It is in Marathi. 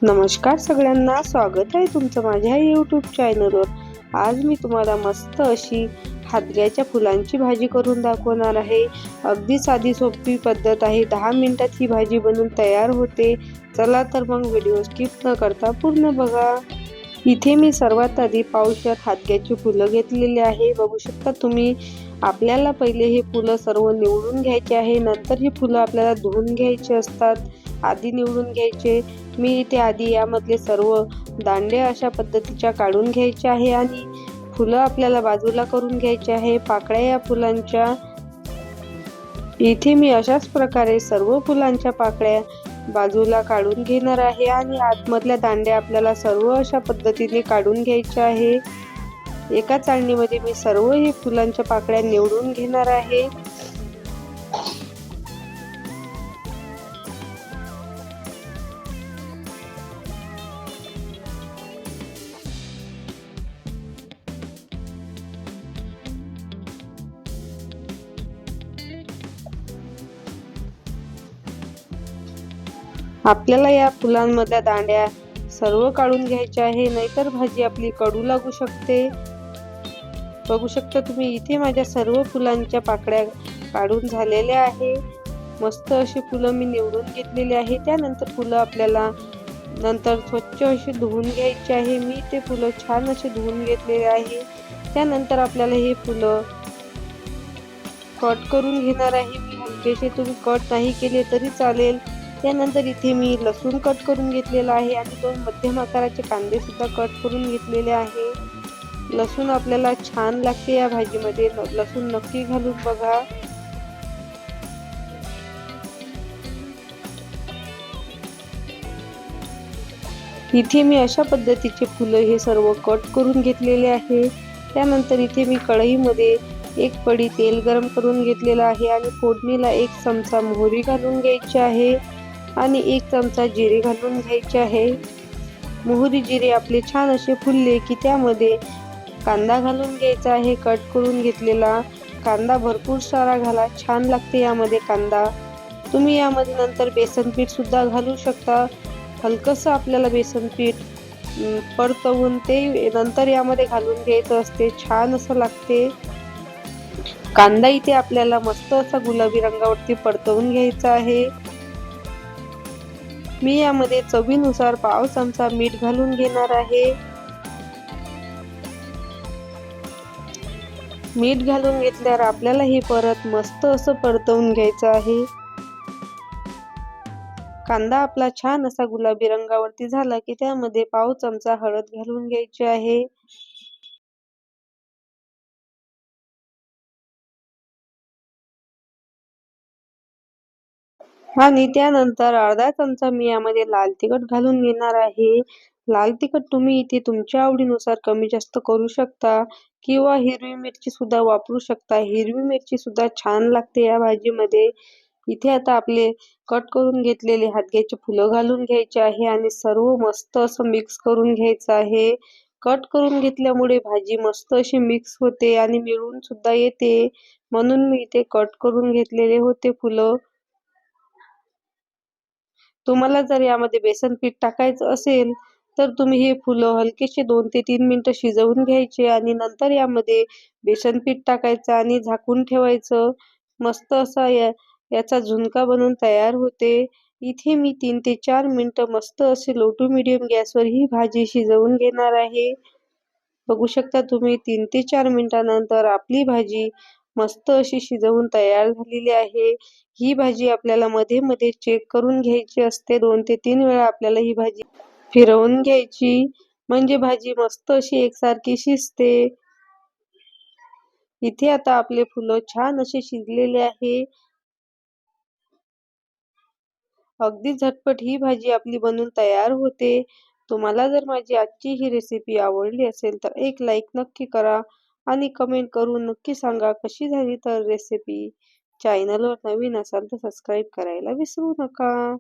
नमस्कार सगळ्यांना, स्वागत आहे तुमचं माझ्या यूट्यूब चॅनलवर। आज मी तुम्हाला मस्त अशी हादग्याच्या फुलांची भाजी करून दाखवणार आहे। अगदी साधी सोपी पद्धत आहे, 10 मिनिटात ही भाजी बनून तयार होते। चला तर मग व्हिडिओ स्किप न करता पूर्ण बघा। इथे मी सर्वात आधी पावशेर हादग्याची फुलं घेतलेली आहे, बघू शकता तुम्ही। आपल्याला पहिले हे फुलं सर्व निवडून घ्यायचे आहे, नंतर ही फुलं आपल्याला धुवून घ्यायचे असतात। आधी निवडून घ्यायचे। मी इथे आधी यामधले सर्व दांडे अशा पद्धतीच्या काढून घ्यायचे आहे आणि फुलं आपल्याला बाजूला करून घ्यायचे आहे। पाकळ्या या फुलांच्या इथे मी अशाच प्रकारे सर्व फुलांच्या पाकळ्या बाजूला काढून घेणार आहे आणि आतमधल्या दांड्या आपल्याला सर्व अशा पद्धतीने काढून घ्यायच्या आहे। एका चाळणीमध्ये मी सर्व ही फुलांच्या पाकळ्या निवडून घेणार आहे। आपल्याला या फुलांमधल्या दांड्या सर्व काढून घ्यायच्या आहे, नाहीतर भाजी आपली कडू लागू शकते। बघू शकता तुम्ही, इथे माझ्या सर्व फुलांच्या पाकळ्या काढून झालेल्या आहे। मस्त अशी फुलं मी निवडून घेतलेली आहे। त्यानंतर फुलं आपल्याला नंतर स्वच्छ अशी धुवून घ्यायची आहे। मी ते फुलं छान असे धुवून घेतलेले आहे। त्यानंतर आपल्याला हे फुलं कट करून घेणार आहे। मी हलकेसे, तुम्ही कट नाही केले तरी चालेल। त्यानंतर इथे मी लसूण कट करून घेतलेला आहे आणि 2 मध्यम आकाराचे कांदे सुद्धा कट करून घेतलेले आहे। लसूण आपल्याला छान लागते या भाजीमध्ये, लसूण नक्की घालून बघा। इथे मी अशा पद्धतीचे फुलं हे सर्व कट करून घेतलेले आहे। त्यानंतर इथे मी कढईमध्ये 1 पडी तेल गरम करून घेतलेला आहे आणि फोडणीला 1 चमचा मोहरी घालून घ्यायची आहे आणि 1 चमचा जिरे घालून घ्यायचे आहे। मोहरी जिरे आपले छान असे फुलले की त्यामध्ये कांदा घालून घ्यायचा आहे, कट करून घेतलेला। कांदा भरपूर सारा घाला, छान लागते यामध्ये कांदा। तुम्ही यामध्ये नंतर बेसन पीठ सुद्धा घालू शकता। हलकंसं आपल्याला बेसन पीठ परतवून ते नंतर यामध्ये घालून घ्यायचं असते, छान असं लागते। कांदा इथे आपल्याला मस्त असा गुलाबी रंगावरती परतवून घ्यायचा आहे। मी यामध्ये चवीनुसार पाव चमचा मीठ घालून घेणार आहे। मीठ घालून घेतल्यावर आपल्याला हे परत मस्त असं परतवून घ्यायचं आहे। कांदा आपला छान असा गुलाबी रंगावरती झाला की त्यामध्ये पाव चमचा हळद घालून घ्यायची आहे। आणि त्यानंतर अर्धा चमचा मी यामध्ये लाल तिखट घालून घेणार आहे। लाल तिखट तुम्ही इथे तुमच्या आवडीनुसार कमी जास्त करू शकता किंवा हिरवी मिरची सुद्धा वापरू शकता। हिरवी मिरची सुद्धा छान लागते या भाजीमध्ये। इथे आता आपले कट करून घेतलेले हादग्याची फुलं घालून घ्यायचे आहे आणि सर्व मस्त असं मिक्स करून घ्यायचं आहे। कट करून घेतल्यामुळे भाजी मस्त अशी मिक्स होते आणि मिळून सुद्धा येते, म्हणून मी इथे कट करून घेतलेले होते फुलं। तुम्हाला जर यामध्ये बेसन पीठ टाकायचं असेल तर तुम्ही हे फुलं हलकेसे 2 ते 3 मिनिटं शिजवून घ्यायचे आणि नंतर यामध्ये बेसन पीठ टाकायचं आणि झाकून ठेवायचं। मस्त असा याचा झुणका बनून तयार होते। इथे मी 3 ते 4 मिनिटं मस्त असे लो टू मीडियम गॅसवर ही भाजी शिजवून घेणार आहे। बघू शकता तुम्ही, 3 ते 4 मिनिटानंतर आपली भाजी मस्त अशी शिजवून तयार झालेली आहे। ही भाजी आपल्याला मध्ये मध्ये चेक करून घ्यायची असते, 2 ते 3 वेळा आपल्याला ही भाजी फिरवून घ्यायची, म्हणजे भाजी मस्त अशी एकसारखी शिजते। इथे आता आपले फुलं छान असे शिजलेले आहे। अगदी झटपट ही भाजी आपली बनून तयार होते। तुम्हाला जर माझी आजची ही रेसिपी आवडली असेल तर एक लाईक नक्की करा आणि कमेंट करून नक्की सांगा कशी झाली तर रेसिपी। चॅनलवर नवीन असाल तर सबस्क्राईब करायला विसरू नका।